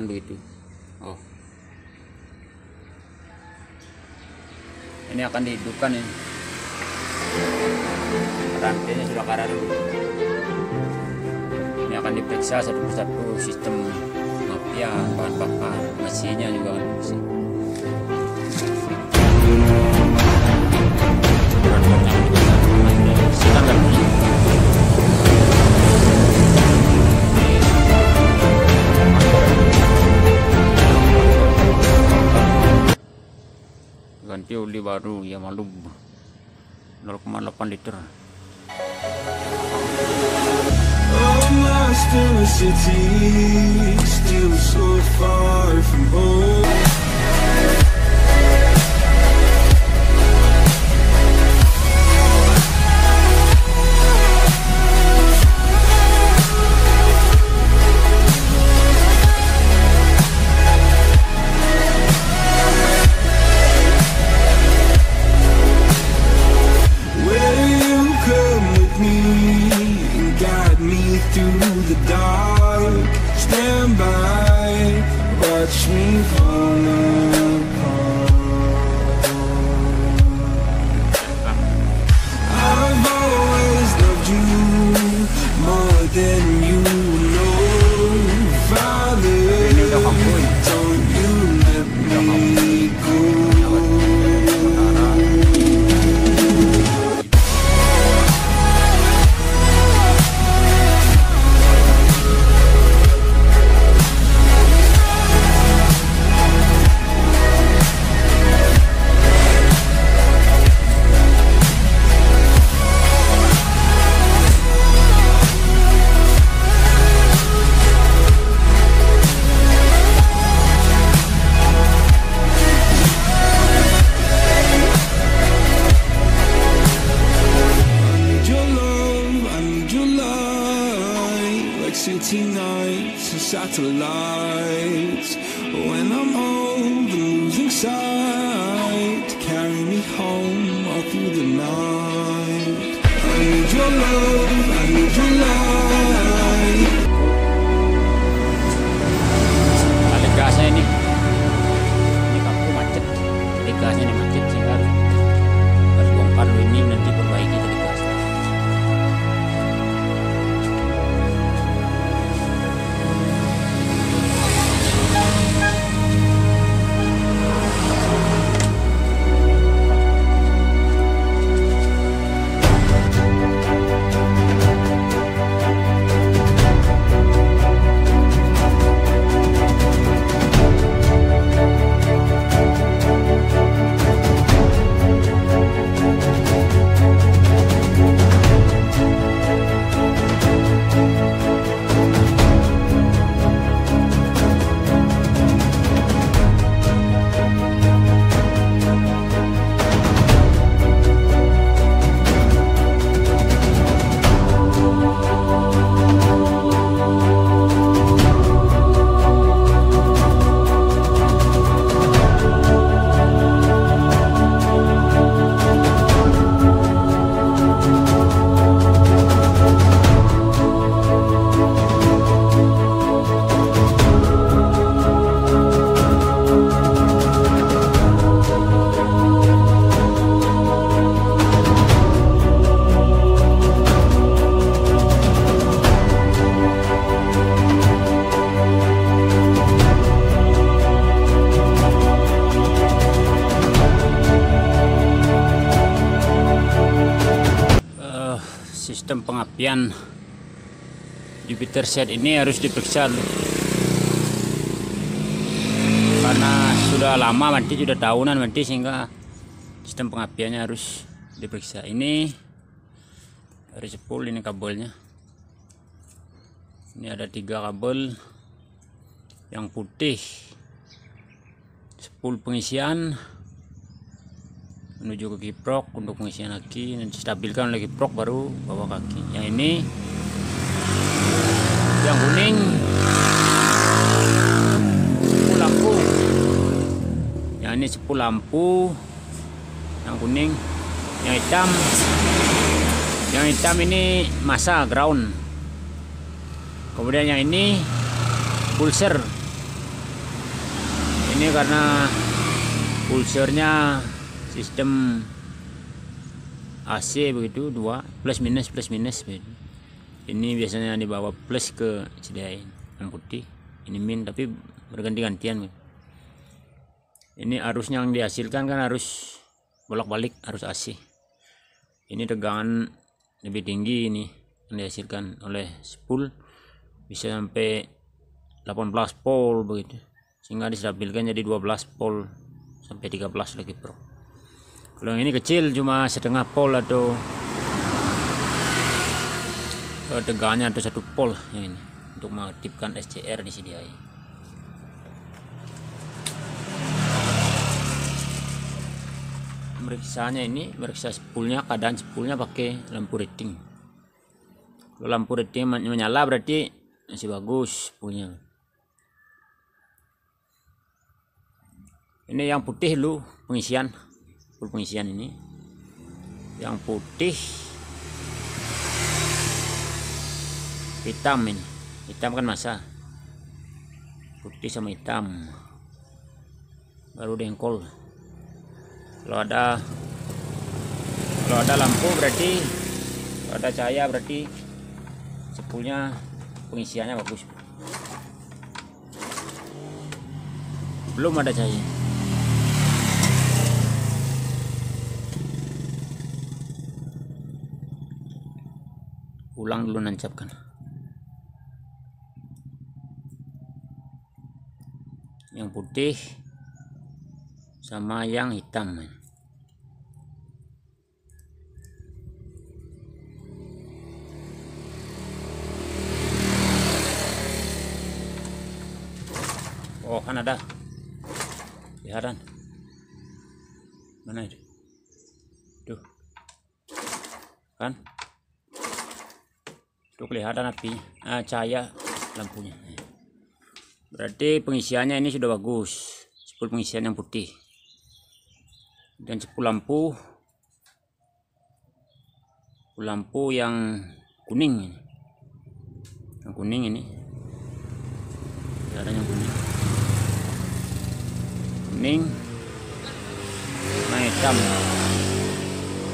Itu. Oh. Ini akan dihidupkan ini. Rantainya sudah karat. Ini akan diperiksa satu persatu sistem mafia, bahan bakar, mesinnya juga kan bersih. Ganti oli baru ya malu 0,8 liter. I'm lost in a city, still so far from home. Through the dark, stand by, watch me fall apart. I've always loved you more than you know, Father, don't you let me go. City nights and satellites. When I'm old and losing sight, carry me home all through the night. I need your love, I need your light. Tali gasnya ini kaku macet, tali gasnya ini macet sehingga harus bongkar dulu ini nanti perbaiki tali gasnya. Sistem pengapian Jupiter set ini harus diperiksa dulu. Karena sudah lama mati, sudah tahunan mati, sehingga sistem pengapiannya harus diperiksa. Ini dari sepul, ini kabelnya. Ini ada 3 kabel yang putih, sepul pengisian menuju ke kiprok untuk pengisian aki, dan distabilkan oleh kiprok baru bawa kaki. Yang ini yang kuning sepul lampu, yang ini sepul lampu yang kuning, yang hitam ini masa ground. Kemudian yang ini pulser Ini karena pulsernya sistem AC begitu, dua plus minus begitu. Ini biasanya dibawa plus ke CDI yang putih, ini min, tapi berganti-gantian. Ini arusnya yang dihasilkan kan arus bolak-balik, arus AC. Ini tegangan lebih tinggi ini yang dihasilkan oleh spool, bisa sampai 18 volt begitu, sehingga distabilkan jadi 12 volt sampai 13 lagi pro. Kalau yang ini kecil cuma setengah volt atau tegangannya atau 1 volt yang ini untuk mengaktifkan SCR di CDI. Meriksanya ini meriksa spoolnya, keadaan spoolnya pakai lampu rating. Kalau lampu rating menyala berarti masih bagus spoolnya. Ini yang putih dulu pengisian, spool pengisian ini. Yang putih hitam, ini hitam kan masa, putih sama hitam baru dengkol. Kalau ada lampu berarti, kalau ada cahaya berarti spoolnya pengisiannya bagus. Belum ada cahaya, ulang dulu nancapkan. Yang putih sama yang hitam. Oh, kan ada kelihatan. Mana itu? Tuh kan, tuh kelihatan api, cahaya lampunya. Berarti pengisiannya ini sudah bagus, spool pengisian yang putih. Dan spool lampu yang kuning ini. Yang kuning ini ada yang kuning nah hitam,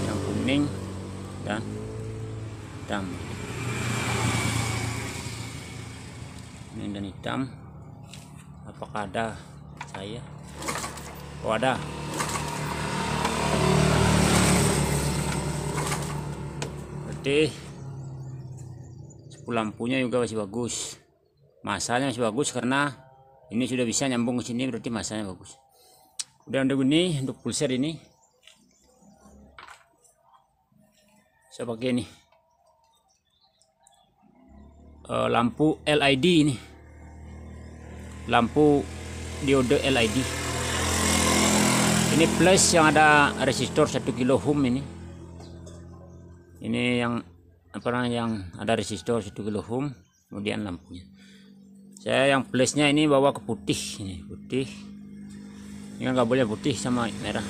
yang kuning dan hitam, kuning dan hitam. Apakah ada cahaya? Oh, ada. Berarti spool lampunya juga masih bagus, masanya masih bagus, karena ini sudah bisa nyambung ke sini, berarti masanya bagus. Udah untuk ini, untuk pulser ini saya pakai ini lampu LED, ini lampu diode LED. Ini plus yang ada resistor 1 kilo ohm ini. Ini yang yang ada resistor 1 kilo ohm, kemudian lampunya. Saya yang plusnya ini bawa ke putih, ini putih. Ini kan nggak boleh putih sama merah.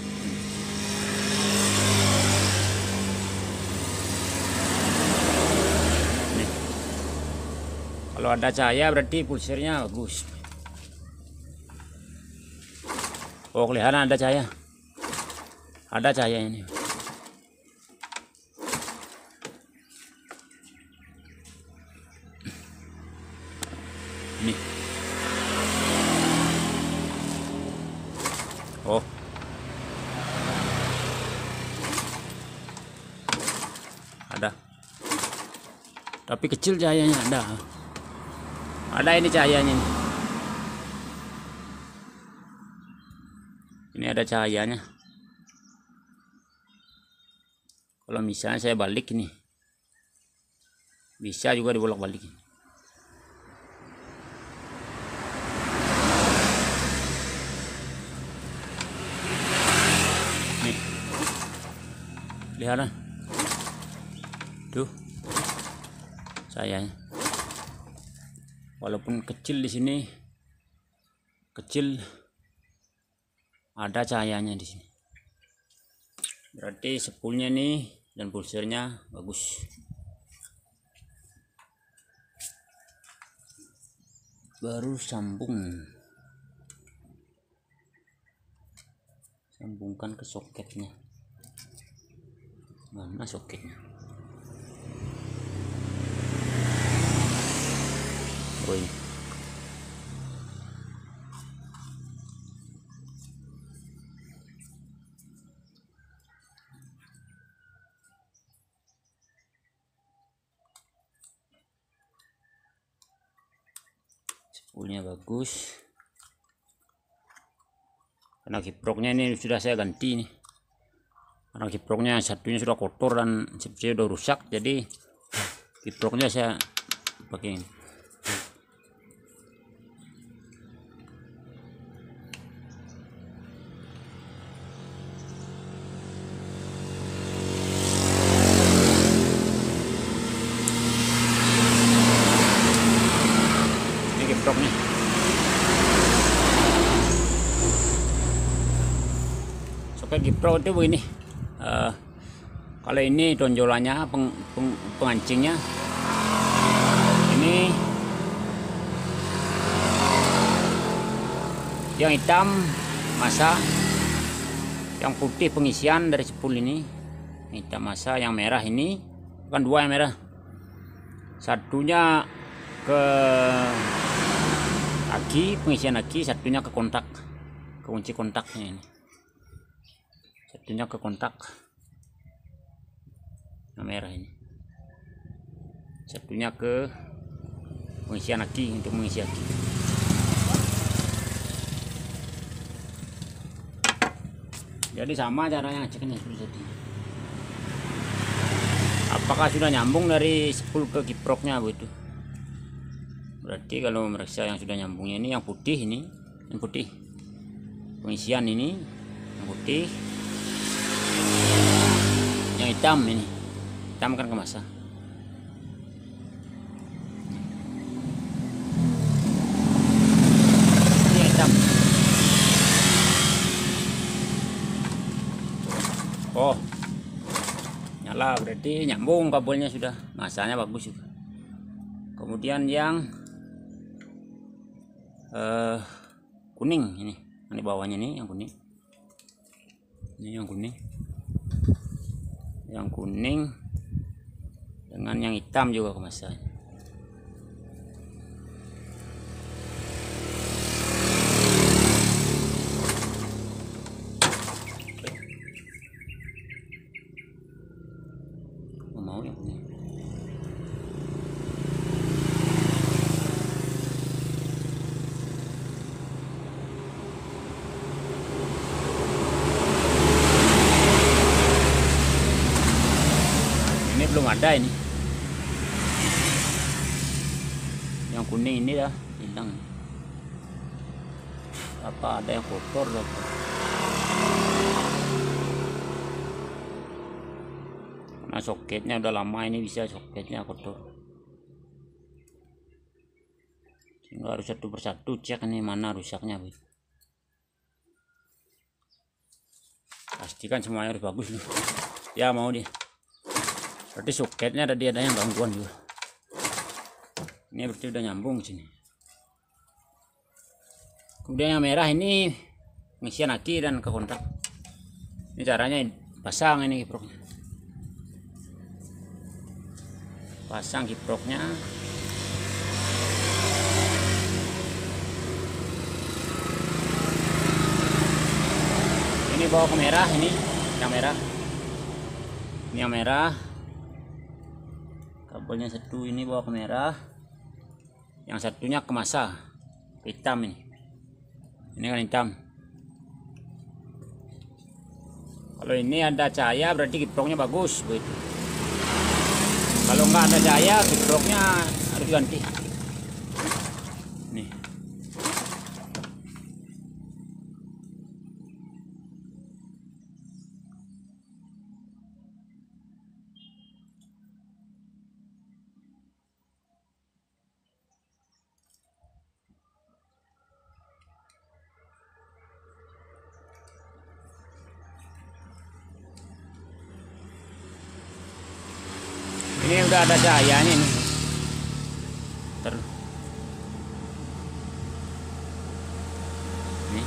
Nih. Kalau ada cahaya berarti pulsernya bagus. Oh, kelihatan ada cahaya. Ada cahaya ini. Ini. Oh. Ada. Tapi kecil cahayanya, ada. Ada ini cahayanya. Ini ada cahayanya. Kalau misalnya saya balik ini, bisa juga dibolak-balik. Nih, lihat tuh cahayanya. Walaupun kecil di sini, kecil, ada cahayanya di sini. Berarti spoolnya nih dan pulsernya bagus. Baru sambung. sambungkan ke soketnya. Mana soketnya? Oh ini. Spoolnya bagus. Karena kiproknya ini sudah saya ganti nih. Karena kiproknya satunya sudah kotor dan sepsinya udah rusak, jadi kiproknya saya pakai ini. Ini kiproknya. Soket kiprok itu begini. Kalau ini tonjolannya, pengancingnya ini yang hitam masa, yang putih pengisian dari spool ini. Hitam masa, yang merah ini kan dua yang merah, satunya ke aki, pengisian aki, satunya ke kontak, ke kunci kontaknya ini. Satunya ke kontak yang merah ini, satunya ke pengisian aki, untuk mengisi aki. Jadi sama caranya ngeceknya seperti. Apakah sudah nyambung dari spool ke kiproknya begitu? Berarti kalau meriksa yang sudah nyambungnya ini yang putih, ini yang putih pengisian, ini yang putih, yang hitam ini, hitam kan kemasan. Ini hitam. Oh, nyala, berarti nyambung kabelnya, sudah masanya bagus juga. Kemudian yang kuning ini bawahnya, nih yang kuning, ini yang kuning, yang kuning dengan yang hitam juga kemasan. Mau yang kuning. Ini belum ada ini. Yang kuning ini dah hilang. Apa ada yang kotor apa? Karena soketnya udah lama ini, bisa soketnya kotor. Sehingga harus satu persatu cek ini mana rusaknya. Pastikan semuanya harus bagus nih. Ya mau dia. Berarti soketnya ada yang gangguan juga. Ini berarti udah nyambung sini. Kemudian yang merah ini pengisian aki dan ke kontak. Ini caranya pasang ini kiproknya. Pasang kiproknya. Ini bawa ke merah, ini yang merah. Ini yang merah. Kabelnya satu ini bawa ke merah, yang satunya ke masa, ke hitam ini kan hitam. Kalau ini ada cahaya berarti kiproknya bagus begitu. Kalau nggak ada cahaya kiproknya harus ganti. Nih. Ini udah ada cahayanya nih. Nih.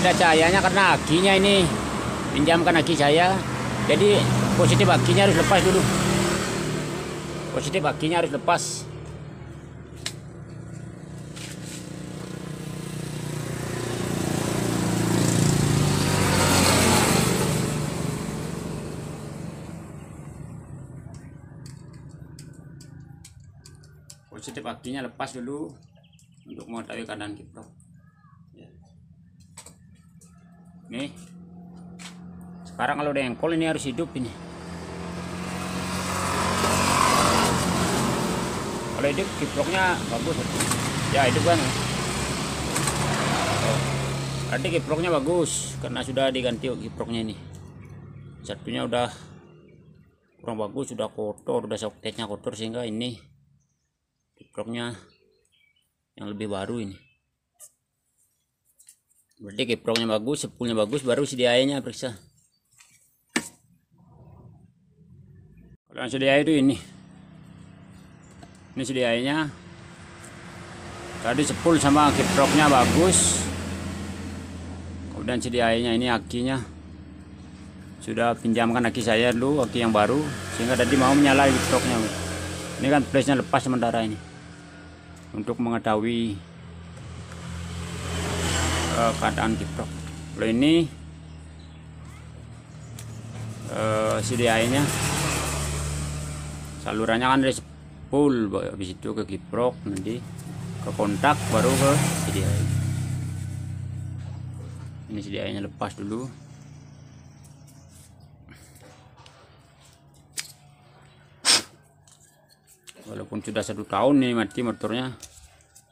ada cahayanya karena akinya ini pinjamkan aki saya. Jadi positif akinya harus lepas dulu. Positif akinya harus lepas. Positif akinya lepas dulu untuk mengetahui keadaan kiprok. Ya. Nih. Sekarang kalau udah engkol ini harus hidup ini. Kalau hidup kiproknya bagus. Ya hidup kan. Berarti kiproknya bagus karena sudah diganti kiproknya ini. Satunya udah kurang bagus, sudah kotor, udah soketnya kotor sehingga ini kiproknya yang lebih baru ini. Berarti kiproknya bagus, sepulnya bagus, baru CDI-nya periksa. Kalau yang CDI itu ini CDI-nya tadi sepul sama kiproknya bagus. Kemudian CDI-nya ini akinya sudah pinjamkan aki saya dulu, aki yang baru, sehingga tadi mau menyala kiproknya. Ini kan flashnya lepas sementara ini untuk mengetahui keadaan kiprok. Kalau ini CDI-nya salurannya kan dari sepul, habis itu ke kiprok, nanti ke kontak, baru ke CDI. Ini CDI-nya lepas dulu. Walaupun sudah 1 tahun nih mati motornya,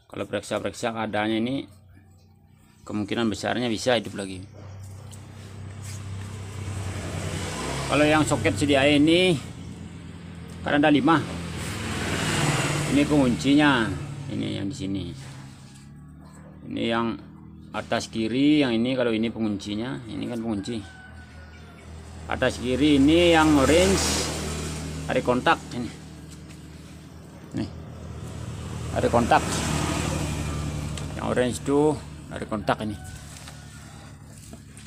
kalau periksa-periksa keadaannya ini kemungkinan besarnya bisa hidup lagi. Kalau yang soket CDI ini kan ada 5. Ini penguncinya, ini yang di sini. Ini yang atas kiri, yang ini kalau ini penguncinya, ini kan pengunci. Atas kiri ini yang orange dari kontak ini. Nih. Dari kontak. Yang orange itu dari kontak ini.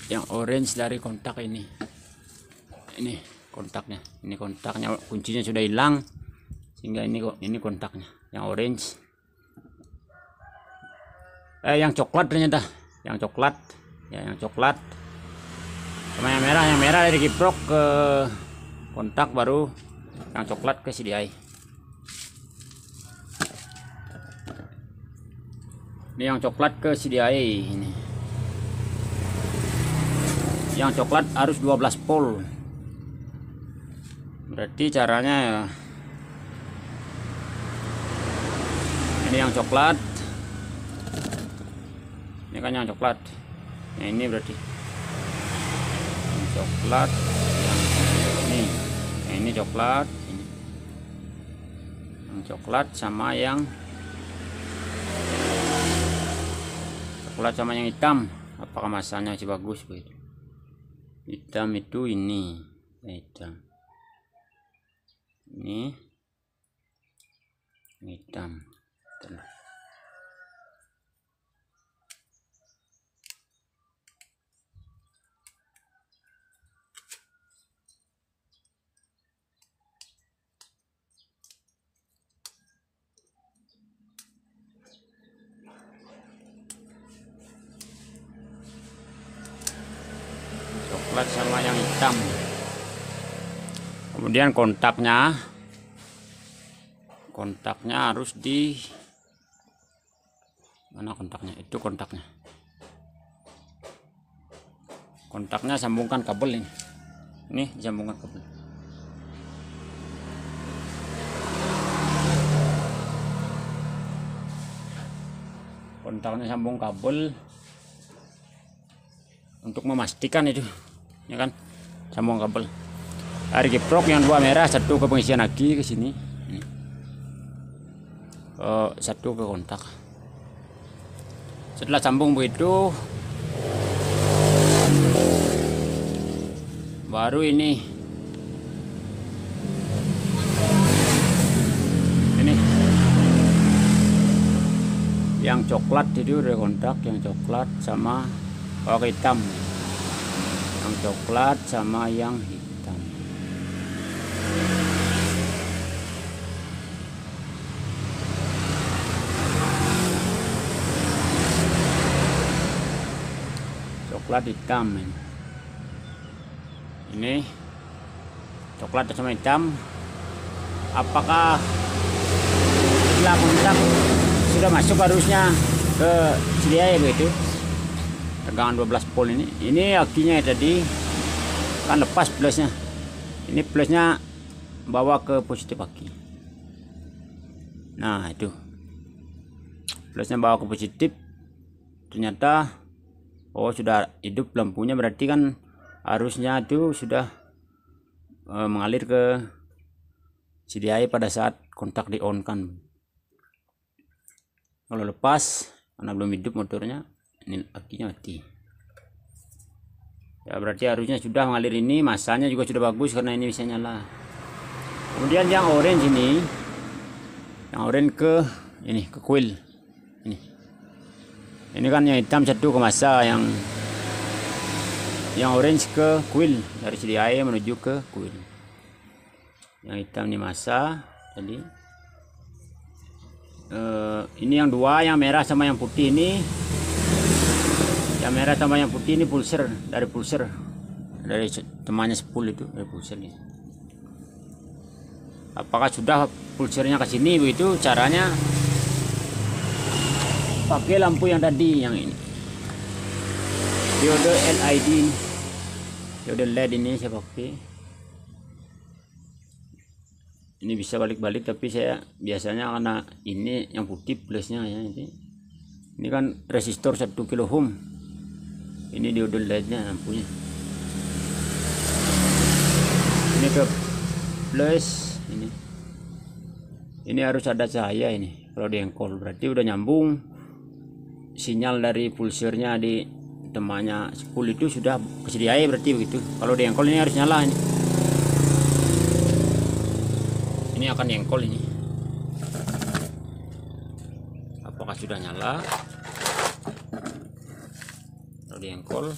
Yang orange dari kontak ini. Ini kontaknya. Ini kontaknya, kuncinya sudah hilang. Sehingga ini kontaknya, yang orange. Yang coklat ternyata, yang coklat, ya yang coklat. Sama yang merah dari kiprok ke kontak, baru yang coklat ke CDI. Ini yang coklat ke CDI ini. Yang coklat harus 12 volt. Berarti caranya ya, ini yang coklat, ini kan yang coklat, nah ini berarti yang coklat, yang ini coklat, ini yang coklat sama yang coklat sama yang hitam. Apakah masanya masih bagus begitu? Hitam itu ini, hitam, ini hitam. Coklat sama yang hitam. Kemudian kontaknya harus di mana kontaknya? Itu kontaknya. Kontaknya sambungkan kabel ini. Ini disambungkan kabel. Kontaknya sambung kabel untuk memastikan itu, ya kan? Sambung kabel. Dari kiprok yang 2 merah, 1 ke pengisian aki ke sini. Ini. 1 ke kontak. Setelah sambung begitu, baru ini yang coklat itu dari kontak, yang coklat sama bawa ke hitam, yang coklat sama yang hitam. Coklat hitam ini coklat sama hitam. Apakah setelah kontak sudah masuk arusnya ke CDI begitu? Tegangan 12 volt ini akinya tadi kan lepas plusnya. Ini plusnya bawa ke positif aki. Nah itu plusnya bawa ke positif, ternyata oh sudah hidup lampunya, berarti kan arusnya itu sudah mengalir ke CDI pada saat kontak di on kan. Kalau lepas karena belum hidup motornya, ini akinya mati ya, berarti arusnya sudah mengalir. Ini masanya juga sudah bagus karena ini bisa nyala. Kemudian yang orange ini, yang orange ke ini ke coil ini kan yang hitam satu ke masa, yang orange ke coil, dari CDI menuju ke coil. Yang hitam ini masa tadi. Ini yang dua, yang merah sama yang putih ini. Yang merah sama yang putih ini pulser, dari temannya spool itu, dari pulser ini. Apakah sudah pulsernya ke sini begitu? Caranya pakai lampu yang tadi, yang ini. Diode LED, diode LED ini saya pakai. Ini bisa balik-balik, tapi saya biasanya karena ini yang putih plusnya ya. Ini kan resistor 1 kilo ohm. Ini diode LED-nya lampunya. Ini ke plus ini. Ini harus ada cahaya ini. Kalau diengkol berarti udah nyambung. Sinyal dari pulsernya di temannya spool itu sudah ke CDI berarti begitu. Kalau diengkol ini harus nyala ini. Ini akan diengkol ini. Apakah sudah nyala? Kalau diengkol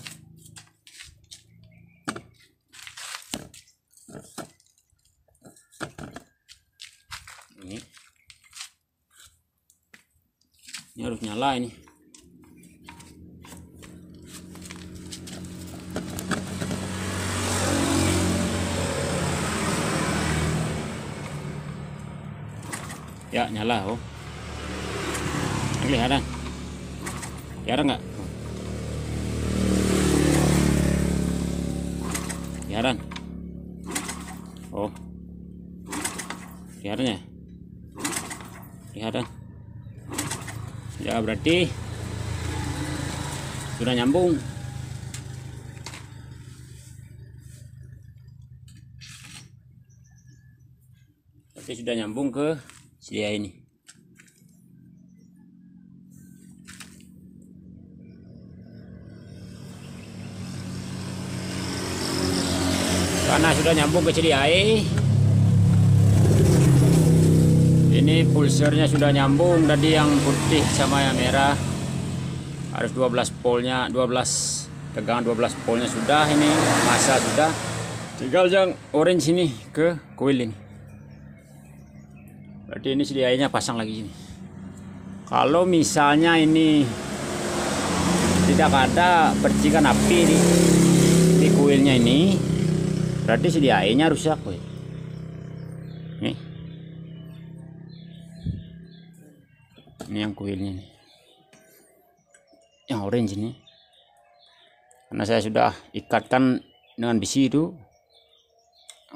ini harus nyala ini. Ya nyala. Oh, kelihatan nggak? Kelihatan. Oh, kelihatan ya? Kelihatan ya, berarti sudah nyambung. Berarti sudah nyambung ke CDI ini. Karena sudah nyambung ke CDI, ini pulsernya sudah nyambung. Tadi yang putih sama yang merah harus 12 voltnya, 12 tegangan 12 voltnya sudah, ini masa sudah. Tinggal yang orange ini ke coil ini. Berarti ini CDI-nya pasang lagi ini. Kalau misalnya ini tidak ada percikan api di coilnya ini, berarti CDI-nya rusak. Ini yang coilnya nih, yang orange ini. Karena saya sudah ikatkan dengan besi itu,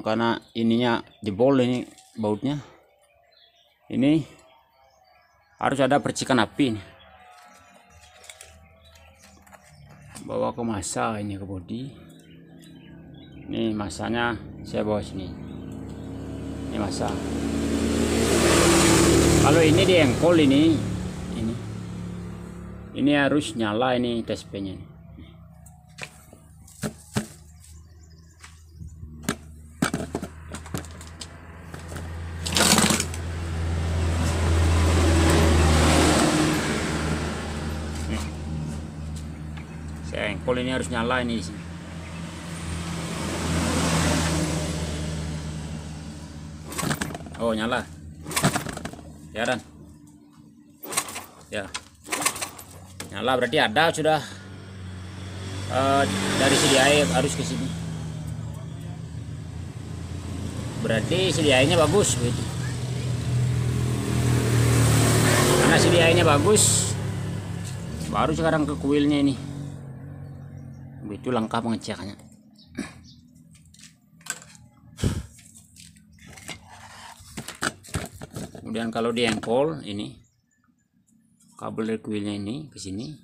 karena ininya jebol ini bautnya. Ini harus ada percikan api nih. Bawa ke masa ini, ke bodi. Ini masanya saya bawa sini. Ini masa. Kalau ini diengkol ini harus nyala ini TSP-nya. Saya jempol ini harus nyala ini di sini. Oh, nyala. Ya Dan. Ya. Nyala berarti ada sudah dari CDI harus ke sini. Berarti CDI-nya bagus begitu. Karena CDI-nya bagus, baru sekarang ke kuilnya ini. Begitu langkah pengecekannya. Kemudian kalau di engkol ini kabel dari kuilnya ini ke sini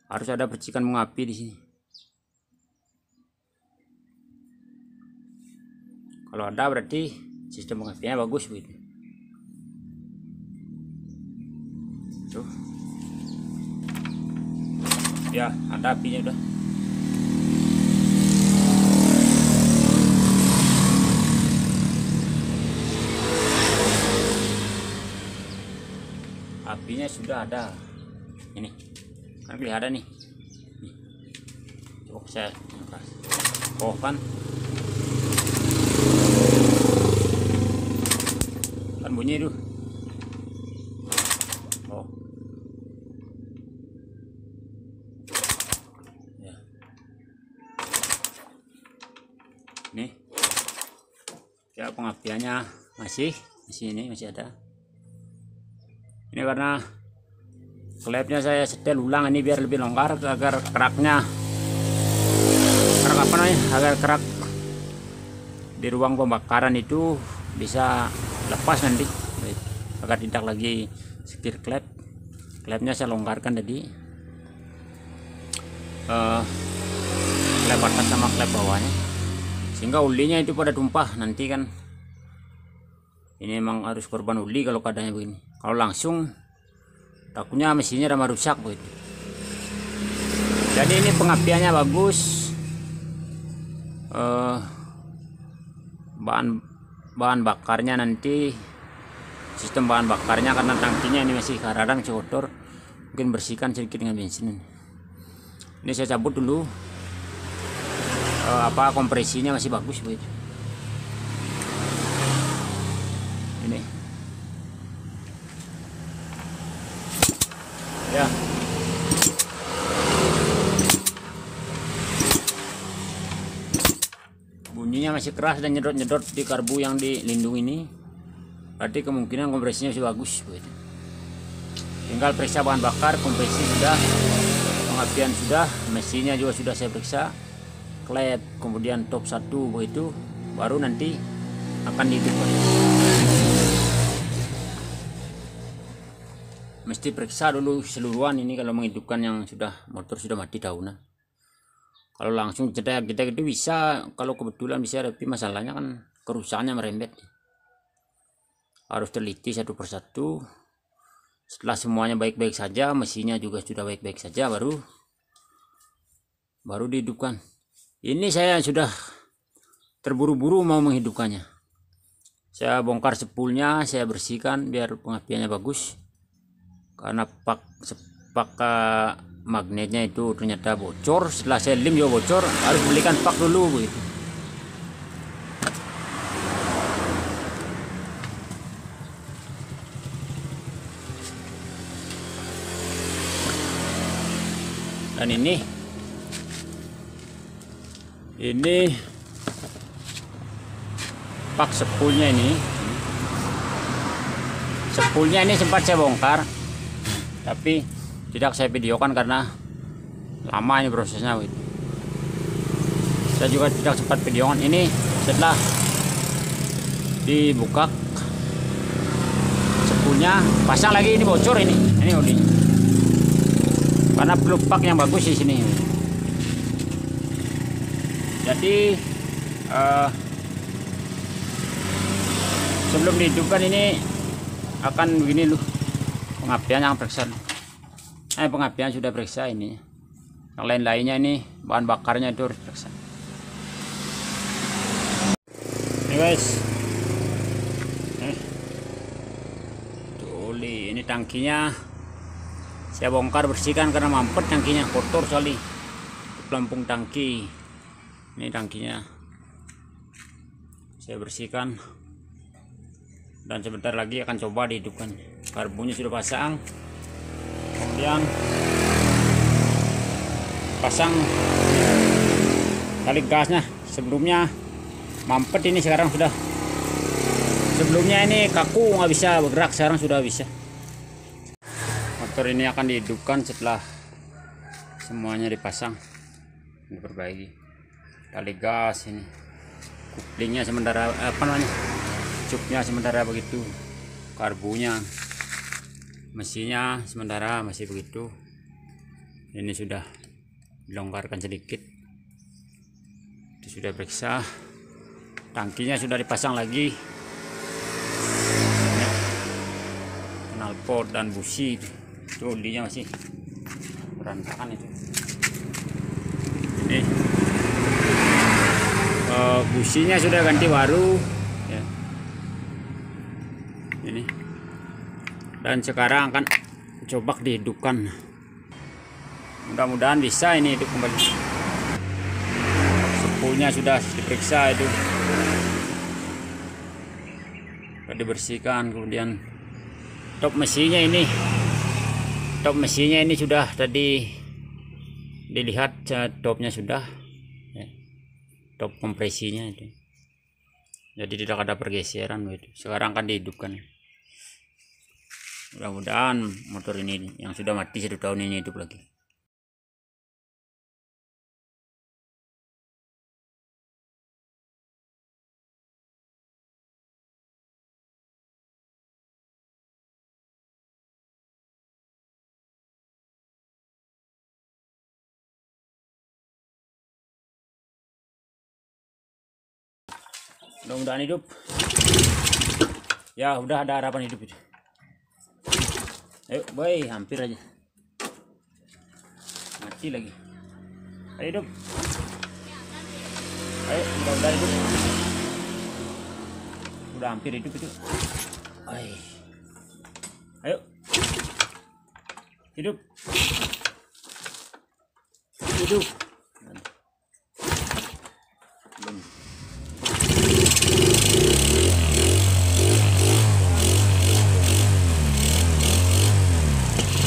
harus ada percikan mengapi di sini. Kalau ada berarti sistem pengapiannya bagus begitu. Tuh. Ya, ada apinya udah. Apinya sudah ada. Ini kan kelihatan nih. Coba saya angkat. Oh kan bunyi itu. Oh ya, nih ya pengapiannya masih ini masih ada. Ini karena klepnya saya setel ulang ini biar lebih longgar agar kerak apa namanya, agar kerak di ruang pembakaran itu bisa lepas nanti, agar tidak lagi sekir klepnya saya longgarkan tadi, klep atas sama klep bawahnya, sehingga ulinya itu pada tumpah nanti kan. Ini memang harus korban uli kalau keadaannya begini. Kalau langsung takutnya mesinnya udah rusak begitu. Jadi ini pengapiannya bagus. Bahan bakarnya nanti sistem bahan bakarnya, karena tangkinya ini masih kadang kotor, mungkin bersihkan sedikit dengan bensin. Ini saya cabut dulu. Kompresinya masih bagus begitu. Ini ya, bunyinya masih keras dan nyedot-nyedot di karbu yang dilindung ini, berarti kemungkinan kompresinya masih bagus begitu. Tinggal periksa bahan bakar, kompresi sudah, pengapian sudah, mesinnya juga sudah saya periksa, klep, kemudian top 1 begitu, baru nanti akan dihidupkan. Mesti periksa dulu seluruhan ini kalau menghidupkan yang sudah motor sudah mati dahunan. Kalau langsung kita itu bisa, kalau kebetulan bisa, tapi masalahnya kan kerusakannya merembet. Harus teliti satu persatu. Setelah semuanya baik-baik saja, mesinnya juga sudah baik-baik saja, baru dihidupkan. Ini saya sudah terburu-buru mau menghidupkannya. Saya bongkar sepulnya, saya bersihkan biar pengapiannya bagus. Karena pak magnetnya itu ternyata bocor. Setelah saya lem juga bocor, harus belikan pak dulu begitu. Dan ini pak sepulnya ini sempat saya bongkar, tapi tidak saya videokan karena lama ini prosesnya. Saya juga tidak sempat videokan ini. Setelah dibuka sepulnya, pasang lagi, ini bocor ini oli. Karena perlu pak yang bagus di sini. Jadi sebelum dihidupkan ini akan begini loh, pengapian yang periksa. Pengapian sudah periksa ini. Yang lain-lainnya ini bahan bakarnya itu harus periksa. Ini guys, ini tangkinya saya bongkar bersihkan karena mampet tangkinya kotor sekali. pelampung tangki. Ini tangkinya saya bersihkan dan sebentar lagi akan coba dihidupkan. Karbunya sudah pasang, kemudian pasang tali gasnya. Sebelumnya mampet, ini sekarang sudah, sebelumnya ini kaku nggak bisa bergerak, sekarang sudah bisa. Motor ini akan dihidupkan setelah semuanya dipasang, diperbaiki. Tali gas ini, kuplingnya sementara apa namanya, cupnya sementara begitu, karbunya, mesinnya sementara masih begitu. Ini sudah dilonggarkan sedikit, itu sudah periksa. Tangkinya sudah dipasang lagi, knalpot dan busi itu olinya masih berantakan itu. Ini businya sudah ganti baru ya. Ini, dan sekarang akan coba dihidupkan. Mudah-mudahan bisa ini hidup kembali. Sepulnya sudah diperiksa, itu sudah dibersihkan. Kemudian top mesinnya ini sudah tadi dilihat, topnya sudah ya. Top kompresinya itu, jadi tidak ada pergeseran gitu. Sekarang akan dihidupkan. Mudah-mudahan motor ini yang sudah mati 1 tahun ini hidup lagi. Mudah-mudahan hidup ya, udah ada harapan hidup itu. Ayo boy, hampir aja mati lagi. Ayo hidup, ayo, mudah-mudahan hidup. Udah hampir hidup itu. Ayo hidup, hidup. Belum.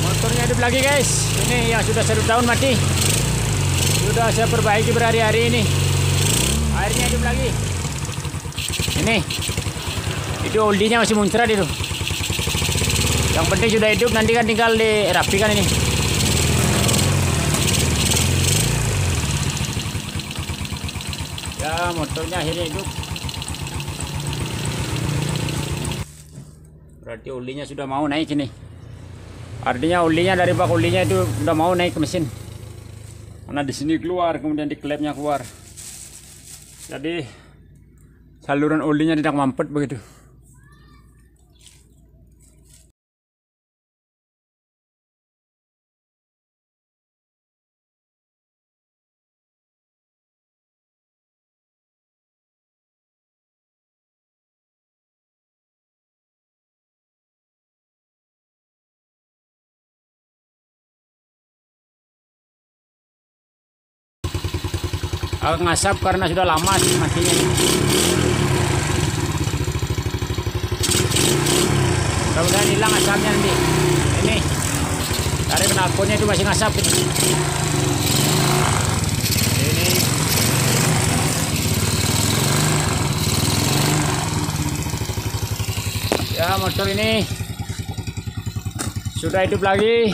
Motornya hidup lagi guys. Ini yang sudah 1 tahun mati, sudah saya perbaiki berhari-hari ini. Airnya hidup lagi. Ini itu oldinya masih muncrat itu. Yang penting sudah hidup, nanti kan tinggal dirapikan ini. Ya, motornya akhirnya hidup. Berarti olinya sudah mau naik ini. Artinya olinya dari bak olinya itu udah mau naik ke mesin. Karena di sini keluar, kemudian di klepnya keluar. Jadi saluran olinya tidak mampet begitu. Agak ngasap karena sudah lama sih matinya. Mudah-mudahan hilang asapnya nanti. Ini dari knalpotnya itu masih ngasap gitu. Ini ya, motor ini sudah hidup lagi.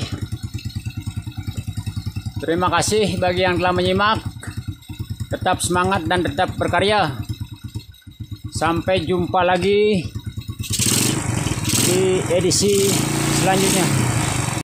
Terima kasih bagi yang telah menyimak. Tetap semangat dan tetap berkarya. Sampai jumpa lagi di edisi selanjutnya.